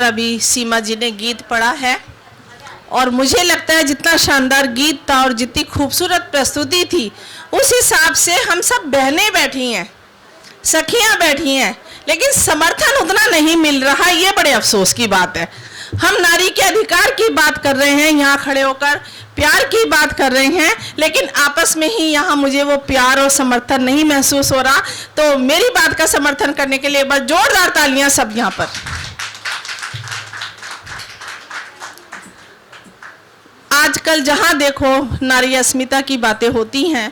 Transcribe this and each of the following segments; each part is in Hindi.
अभी सीमा जी ने गीत पढ़ा है और मुझे लगता है जितना शानदार गीत था और जितनी खूबसूरत प्रस्तुति थी उस हिसाब से हम सब बहनें बैठी हैं, सखियां बैठी हैं, लेकिन समर्थन उतना नहीं मिल रहा। ये बड़े अफसोस की बात है। हम नारी के अधिकार की बात कर रहे हैं, यहाँ खड़े होकर प्यार की बात कर रहे हैं, लेकिन आपस में ही यहाँ मुझे वो प्यार और समर्थन नहीं महसूस हो रहा। तो मेरी बात का समर्थन करने के लिए बस जोरदार तालियां सब यहाँ पर। आजकल जहां देखो नारी अस्मिता की बातें होती हैं,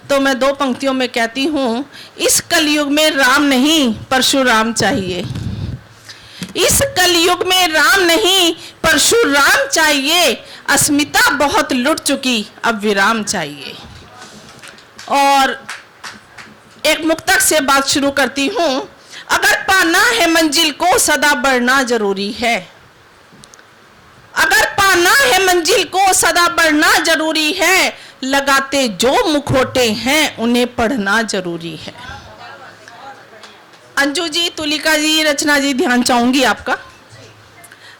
तो मैं दो पंक्तियों में कहती हूं, इस कलयुग में राम नहीं परशुराम चाहिए। इस कलयुग में राम नहीं परशुराम चाहिए। अस्मिता बहुत लुट चुकी, अब विराम चाहिए। और एक मुक्तक से बात शुरू करती हूं। अगर पाना है मंजिल को सदा बढ़ना जरूरी है। अगर पाना है मंजिल को सदा बढ़ना जरूरी है। लगाते जो मुखोटे हैं उन्हें पढ़ना जरूरी है। अंजू जी, तुलिका जी, रचना जी, ध्यान चाहूंगी आपका।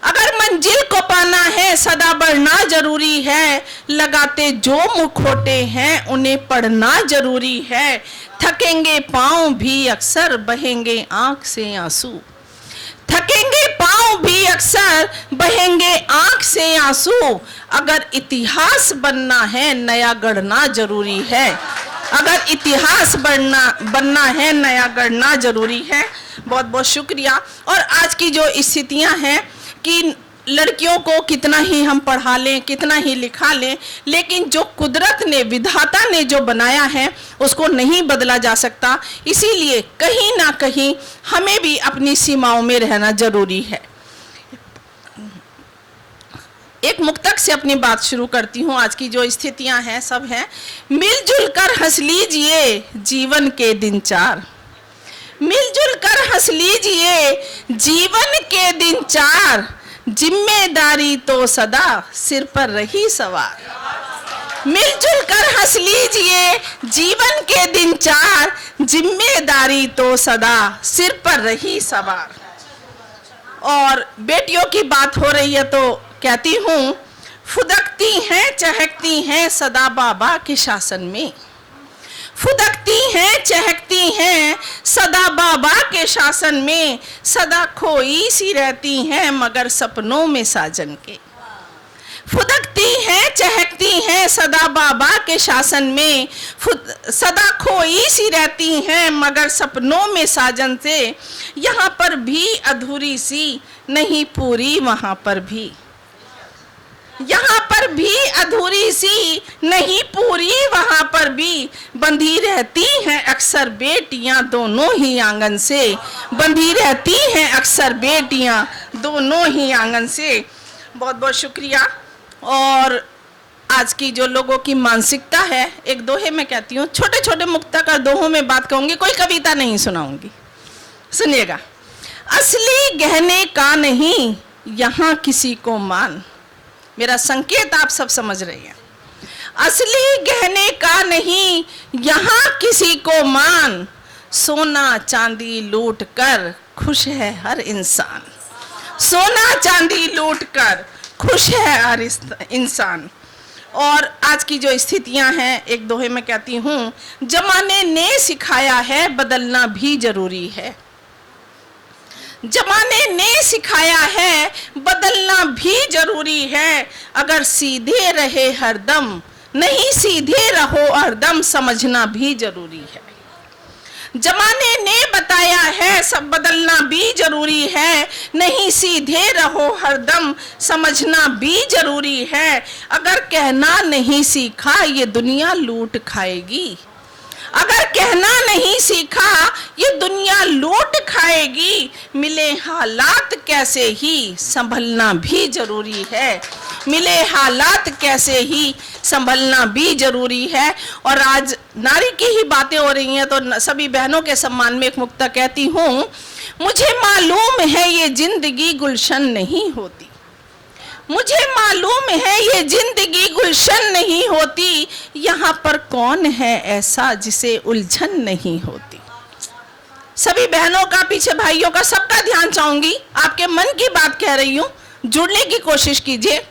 अगर मंजिल को पाना है सदा बढ़ना जरूरी है। लगाते जो मुखोटे हैं उन्हें पढ़ना जरूरी है। थकेंगे पांव भी अक्सर, बहेंगे आंख से आंसू। थकेंगे पांव भी अक्सर, बहेंगे आंख से आंसू। अगर इतिहास बनना है नया गढ़ना जरूरी है। अगर इतिहास बनना है नया गढ़ना जरूरी है। बहुत बहुत शुक्रिया। और आज की जो स्थितियां हैं कि लड़कियों को कितना ही हम पढ़ा लें, कितना ही लिखा लें, लेकिन जो कुदरत ने, विधाता ने जो बनाया है उसको नहीं बदला जा सकता। इसीलिए कहीं ना कहीं हमें भी अपनी सीमाओं में रहना जरूरी है। एक मुक्तक से अपनी बात शुरू करती हूँ। आज की जो स्थितियां हैं सब हैं। मिलजुल कर हंस लीजिए जीवन के दिन चार। मिलजुल कर हंस लीजिए जीवन के दिन चार। जिम्मेदारी तो सदा सिर पर रही सवार। मिलजुल कर हंस लीजिए जीवन के दिन चार। जिम्मेदारी तो सदा सिर पर रही सवार। और बेटियों की बात हो रही है तो कहती हूँ, फुदकती हैं चहकती हैं सदा बाबा के शासन में। फुदकती हैं चहकती हैं सदा बाबा के शासन में। सदा खोई सी रहती हैं मगर सपनों में साजन के। फुदकती हैं चहकती हैं सदा बाबा के शासन में। सदा खोई सी रहती हैं मगर सपनों में साजन से। यहाँ पर भी अधूरी सी नहीं पूरी वहाँ पर भी। यहाँ पर भी अधूरी सी नहीं पूरी वहाँ पर भी। बंधी रहती हैं अक्सर बेटियाँ दोनों ही आंगन से। बंधी रहती हैं अक्सर बेटियाँ दोनों ही आंगन से। बहुत बहुत शुक्रिया। और आज की जो लोगों की मानसिकता है, एक दोहे में कहती हूँ, छोटे छोटे मुक्तक और दोहों में बात कहूँगी, कोई कविता नहीं सुनाऊंगी, सुनिएगा। असली गहने का नहीं यहाँ किसी को मान। मेरा संकेत आप सब समझ रहे हैं। असली गहने का नहीं यहाँ किसी को मान। सोना चांदी लूट कर खुश है हर इंसान। सोना चांदी लूट कर खुश है हर इंसान। और आज की जो स्थितियां हैं, एक दोहे में कहती हूँ, जमाने ने सिखाया है बदलना भी जरूरी है। जमाने ने सिखाया है बदलना भी जरूरी है। अगर सीधे रहे हरदम नहीं सीधे रहो हरदम, समझना भी जरूरी है। जमाने ने बताया है सब बदलना भी जरूरी है। नहीं सीधे रहो हरदम, समझना भी जरूरी है। अगर कहना नहीं सीखा ये दुनिया लूट खाएगी। अगर कहना नहीं सीखा ये दुनिया लूट खाएगी। मिले हालात कैसे ही संभलना भी जरूरी है। मिले हालात कैसे ही संभलना भी जरूरी है। और आज नारी की ही बातें हो रही हैं तो सभी बहनों के सम्मान में एक मुक्ता कहती हूँ, मुझे मालूम है ये जिंदगी गुलशन नहीं होती। मुझे मालूम है ये जिंदगी गुलशन नहीं होती। यहाँ पर कौन है ऐसा जिसे उलझन नहीं होती। सभी बहनों का, पीछे भाइयों का, सबका ध्यान चाहूंगी। आपके मन की बात कह रही हूं, जुड़ने की कोशिश कीजिए।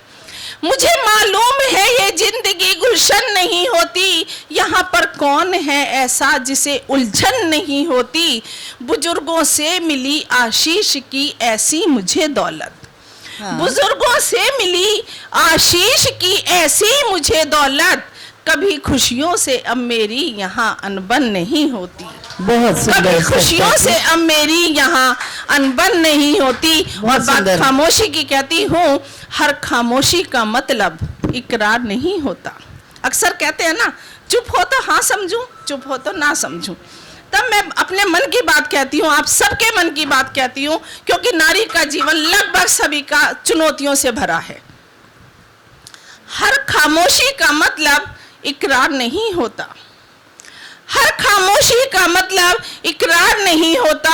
मुझे मालूम है ये जिंदगी गुलशन नहीं होती, यहाँ पर कौन है ऐसा जिसे उलझन नहीं होती। बुजुर्गों से मिली आशीष की ऐसी मुझे दौलत, बुजुर्गों से मिली आशीष की ऐसी मुझे दौलत। कभी खुशियों से अब मेरी यहाँ अनबन नहीं होती, बहुत सुंदर। कभी खुशियों से अब मेरी यहाँ अनबन नहीं होती। और बात खामोशी की कहती हूँ, हर खामोशी का मतलब इकरार नहीं होता। अक्सर कहते हैं ना, चुप हो तो हाँ समझूं, चुप हो तो ना समझूं। तब मैं अपने मन की बात कहती हूँ, आप सबके मन की बात कहती हूँ, क्योंकि नारी का जीवन लगभग सभी का चुनौतियों से भरा है। हर खामोशी का मतलब इकरार नहीं होता, हर खामोशी का मतलब इकरार नहीं होता,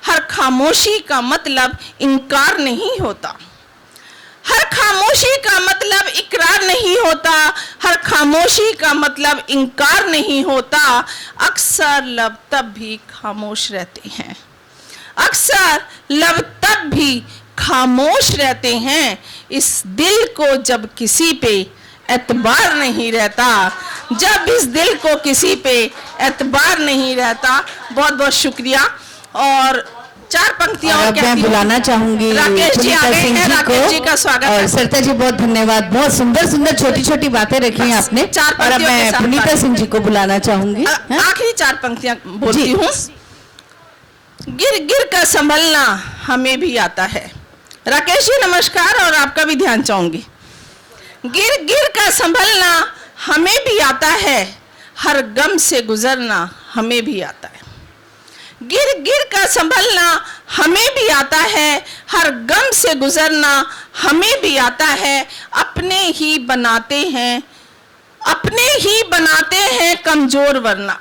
हर खामोशी का मतलब इनकार नहीं होता। हर खामोशी का मतलब इकरार नहीं होता, हर खामोशी का मतलब इनकार नहीं होता। अक्सर लब तब भी खामोश रहते हैं, अक्सर लब तब भी खामोश रहते हैं। इस दिल को जब किसी पे एतबार नहीं रहता, जब इस दिल को किसी पे एतबार नहीं रहता। बहुत बहुत शुक्रिया। और 4 पंक्तियां और मैं बुलाना चाहूंगी राकेश जी आ गए हैं, राकेश जी का स्वागत और है। सरिता जी बहुत धन्यवाद, बहुत सुंदर सुंदर छोटी छोटी बातें रखी हैं आपने। 4 और अब मैं पुनीता सिंह जी को बुलाना चाहूंगी। आखिरी 4 पंक्तियां बोलती हूँ। गिर गिर कर संभलना हमें भी आता है। राकेश जी नमस्कार, और आपका भी ध्यान चाहूंगी। गिर गिर कर संभलना हमें भी आता है, हर गम से गुजरना हमें भी आता है। गिर गिर कर संभलना हमें भी आता है, हर गम से गुजरना हमें भी आता है। अपने ही बनाते हैं, अपने ही बनाते हैं कमजोर वरना,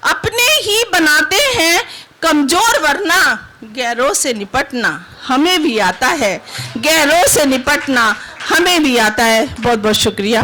अपने ही बनाते हैं कमजोर वरना। गैरों से निपटना हमें भी आता है, गैरों से निपटना हमें भी आता है। बहुत बहुत शुक्रिया।